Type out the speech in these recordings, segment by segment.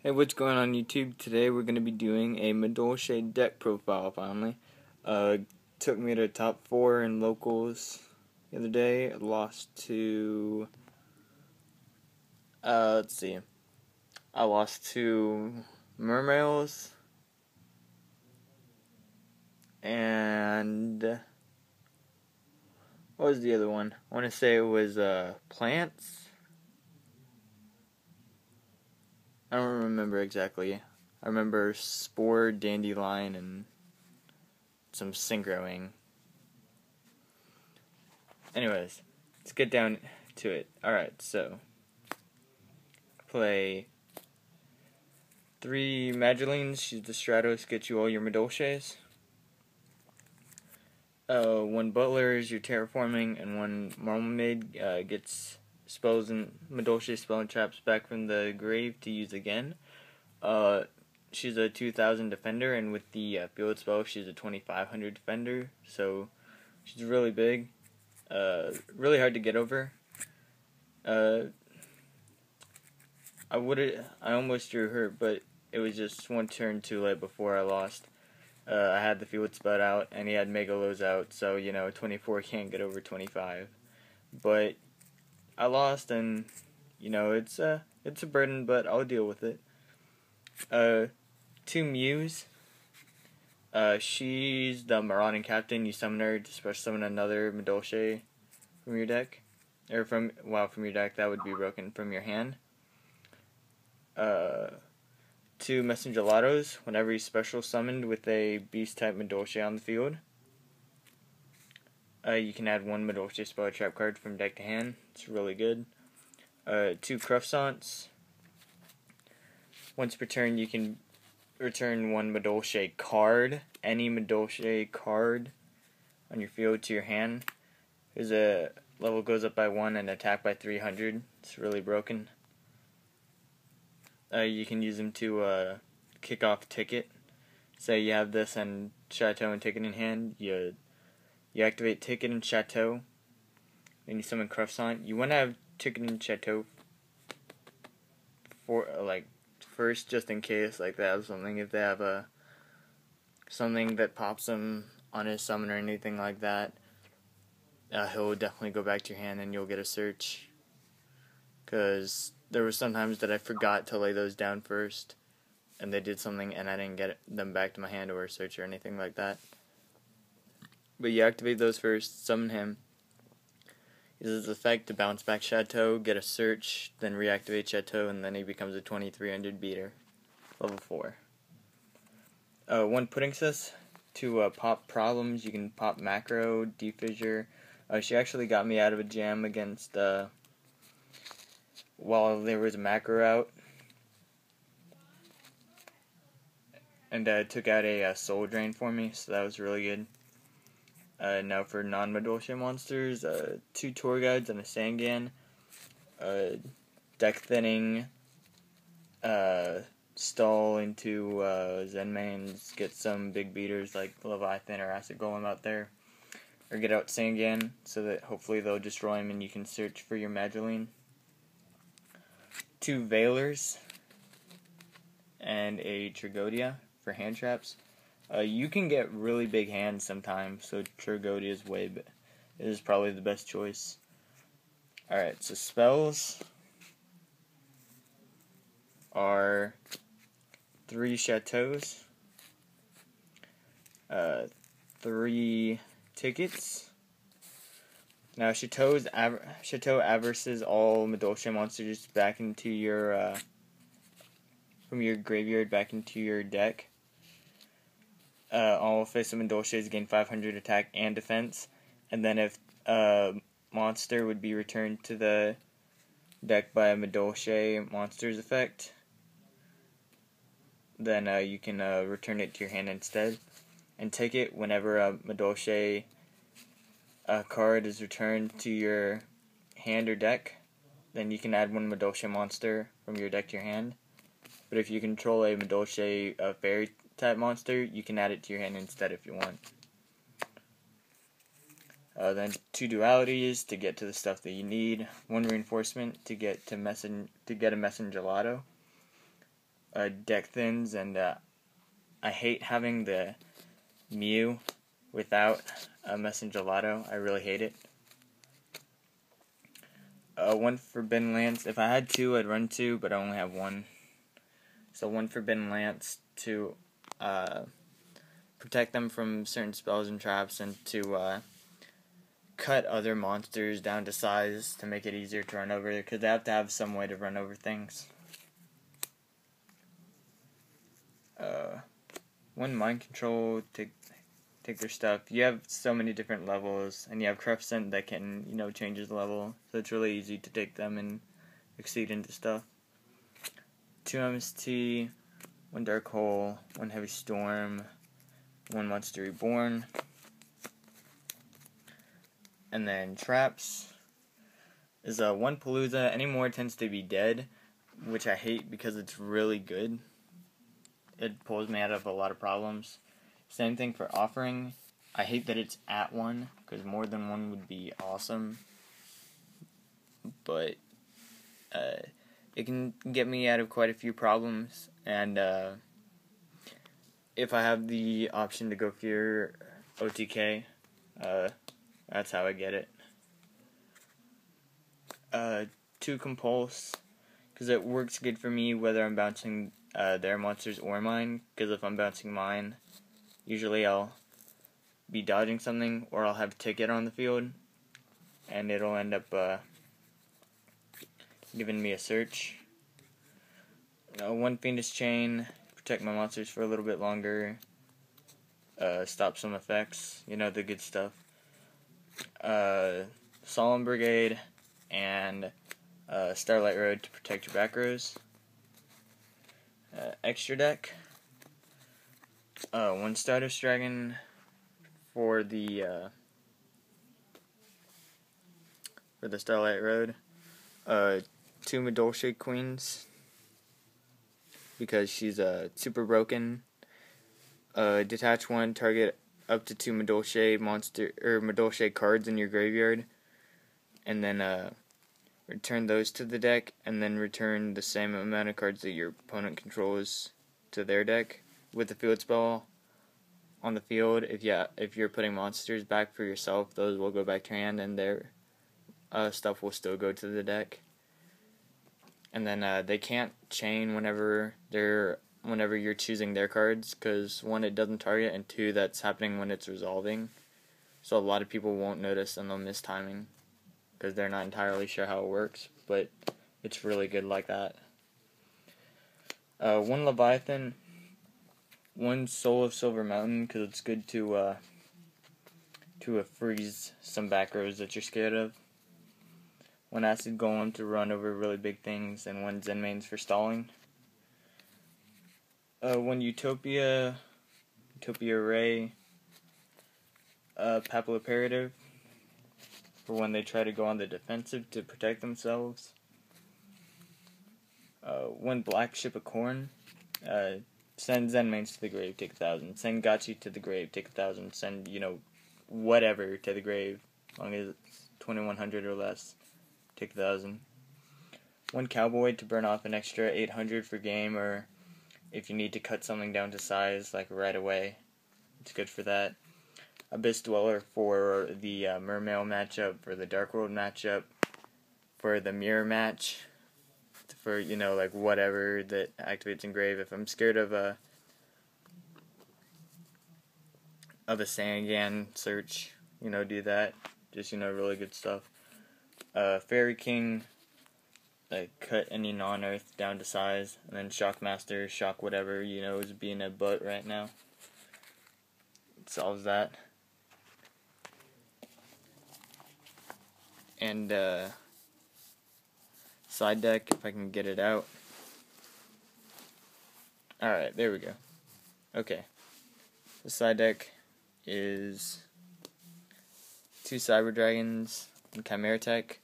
Hey, what's going on YouTube? Today we're going to be doing a Madolche deck profile finally. Took me to top 4 in locals the other day. I lost to, let's see. I lost to Mermails and what was the other one? I want to say it was Plants. I don't remember exactly. I remember Spore, Dandelion, and some Synchroing. Anyways, let's get down to it. Alright, so play 3 Madolines, she's the Stratos, get you all your Madolches. 1 Butler is your Terraforming, and 1 Marmalade gets spells and Madolche spell and traps back from the grave to use again. She's a 2000 defender, and with the field spell, she's a 2500 defender, so she's really big. Really hard to get over. I almost drew her, but it was just 1 turn too late before I lost. I had the field spelled out, and he had Megalos out, so, 24 can't get over 25. But I lost, and, it's a burden, but I'll deal with it. 2 Muse. She's the Marauding Captain. You summon her to special summon another Madolche from your deck. Or from your deck, that would be broken from your hand. 2 Messengelatos, whenever he's special summoned with a beast type Madolche on the field. You can add 1 Madolche spell trap card from deck to hand. It's really good. 2 Croissants. Once per turn, you can return 1 Madolche card, any Madolche card on your field to your hand. There's a level goes up by 1 and attack by 300. It's really broken. You can use them to kick off Ticket. Say you have this and Chateau and Ticket in hand. You activate Ticket and Chateau, and you summon Croissant. You want to have Ticket and Chateau for first, just in case, they have something. If they have something that pops them on his summon or anything like that, he'll definitely go back to your hand and you'll get a search. Because there were some times that I forgot to lay those down first, and they did something and I didn't get them back to my hand or a search or anything like that. But you activate those first, summon him. Uses his effect to bounce back Chateau, get a search, then reactivate Chateau, and then he becomes a 2300 beater. Level 4. 1 Pudding Sis. To pop problems, you can pop Macro, Defissure. She actually got me out of a jam against, while there was a Macro out. And took out a Soul Drain for me, so that was really good. Now for non-Madolche monsters, 2 Tour Guides and a Sangan. Deck Thinning, stall into Zenmains, get some big beaters like Leviathan or Acid Golem out there. Or get out Sangan, so that hopefully they'll destroy him and you can search for your Madeline. 2 Veilers, and a Trigodia for hand traps. You can get really big hands sometimes, so Trigodia is probably the best choice. Alright, so spells are 3 Chateaus, 3 Tickets. Now Chateau averses all Madolche monsters back into your from your graveyard back into your deck. All face of Madolches gain 500 attack and defense, and then if a monster would be returned to the deck by a Madolche monster's effect, then you can return it to your hand instead. And take it whenever a Madolche card is returned to your hand or deck, then you can add 1 Madolche monster from your deck to your hand. But if you control a Madolche fairy type monster, you can add it to your hand instead if you want. Then 2 dualities to get to the stuff that you need. 1 reinforcement to get a Messengelato. deck thins, and I hate having the Mew without a Messengelato. I really hate it. One Forbidden Lance. If I had two, I'd run two, but I only have one. So one Forbidden Lance to protect them from certain spells and traps, and to cut other monsters down to size to make it easier to run over, because they have to have some way to run over things. One Mind Control to take their stuff. You have so many different levels, and you have Crescent that can, changes the level, so it's really easy to take them and exceed into stuff. 2 MST, 1 Dark Hole, 1 Heavy Storm, 1 Monster Reborn, and then traps is 1 Palooza. Any more tends to be dead, which I hate because it's really good. It pulls me out of a lot of problems. Same thing for Offering. I hate that it's at 1, because more than 1 would be awesome. But it can get me out of quite a few problems. And if I have the option to go for OTK, that's how I get it. 2 Compulse, because it works good for me whether I'm bouncing their monsters or mine, because if I'm bouncing mine, usually I'll be dodging something, or I'll have a ticket on the field, and it'll end up giving me a search. 1 Fiendish Chain, protect my monsters for a little bit longer, stop some effects, the good stuff. Solemn Brigade, and Starlight Road to protect your back rows. Extra deck, 1 Stardust Dragon for the Starlight Road. 2 Madolche Queens, because she's super broken. Detach 1, target up to 2 Madolche cards in your graveyard, and then return those to the deck, and then return the same amount of cards that your opponent controls to their deck with the field spell on the field. If you're putting monsters back for yourself, those will go back to your hand, and their stuff will still go to the deck. And then they can't chain whenever you're choosing their cards, because 1, it doesn't target, and 2, that's happening when it's resolving. So a lot of people won't notice, and they'll miss timing, because they're not entirely sure how it works, but it's really good like that. 1 Leviathan, 1 Soul of Silver Mountain, because it's good to freeze some back rows that you're scared of. 1 Acid Golem to run over really big things, and 1 Zen Mains for stalling. 1 Utopia Ray, Papal Imperative, for when they try to go on the defensive to protect themselves. 1 Black Ship of Corn, send Zen Mains to the grave, take 1,000. Send Gachi to the grave, take 1,000. Send, whatever to the grave, as long as it's 2,100 or less, take 1,000. 1 Cowboy to burn off an extra 800 for game, or if you need to cut something down to size, like right away, it's good for that. Abyss Dweller for the Mermail matchup, for the Dark World matchup, for the Mirror match, for, like whatever that activates Engrave. If I'm scared of a Sangan search, do that. Just, really good stuff. Fairy King, like cut any non-earth down to size, and then Shockmaster, shock whatever, is being a butt right now. It solves that. And side deck, if I can get it out. Alright, there we go. Okay. The side deck is 2 Cyber Dragons and Chimera Tech.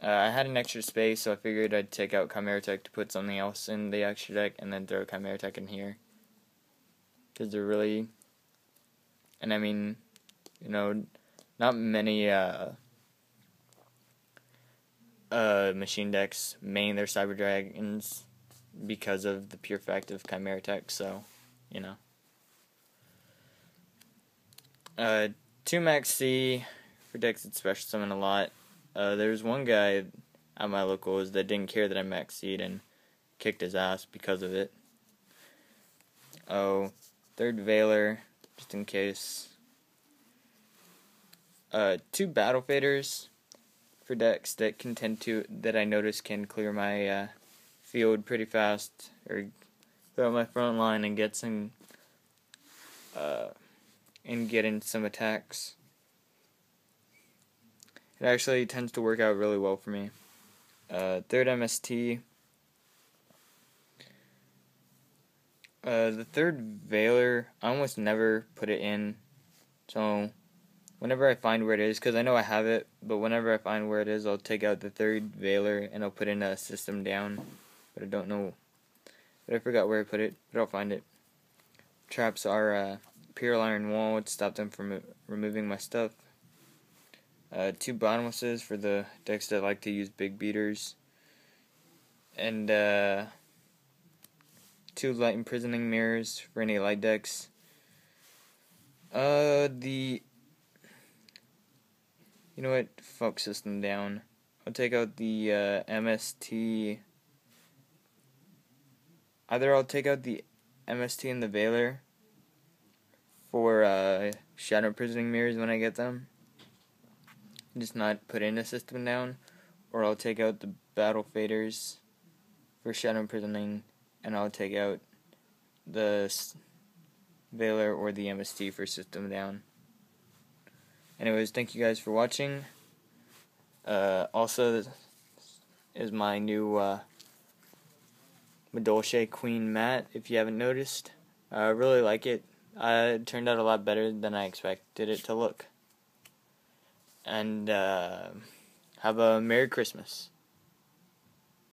I had an extra space, so I figured I'd take out Chimera Tech to put something else in the extra deck, and then throw Chimera Tech in here. Because they're really... And I mean, not many machine decks main their Cyber Dragons because of the pure fact of Chimera Tech, so, you know. 2 Max C for decks that special summon a lot. There's one guy at my locals that didn't care that I Max C'd and kicked his ass because of it. Oh, 3rd Veiler, just in case. 2 Battle Faders for decks that that I notice can clear my field pretty fast, or go out my front line and get some and get in some attacks. It actually tends to work out really well for me. 3rd MST. The 3rd Veiler, I almost never put it in, so whenever I find where it is, because I know I have it, but whenever I find where it is, I'll take out the 3rd Veiler and I'll put in a system down, but I don't know, but I forgot where I put it, but I'll find it. Traps are Imperial Iron Wall to stop them from removing my stuff. 2 Bottomlesses for the decks that like to use big beaters. And 2 Light Imprisoning Mirrors for any light decks. You know what? Fuck system down. I'll take out the MST. Either I'll take out the MST and the Veiler for Shadow Imprisoning Mirrors when I get them, just not put in a system down, or I'll take out the Battle Faders for Shadow Imprisoning, and I'll take out the Veiler or the MST for system down. Anyways, thank you guys for watching. Also, this is my new Madolche Queen mat, if you haven't noticed. I really like it. It turned out a lot better than I expected it to look. And have a Merry Christmas.